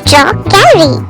Chalk Gallery.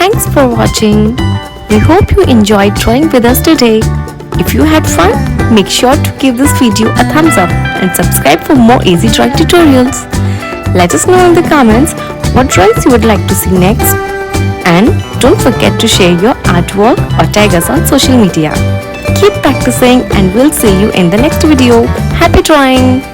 Thanks for watching. We hope you enjoyed drawing with us today. If you had fun, make sure to give this video a thumbs up and subscribe for more easy drawing tutorials. Let us know in the comments what drawings you would like to see next. And don't forget to share your artwork or tag us on social media. Keep practicing and we'll see you in the next video. Happy drawing!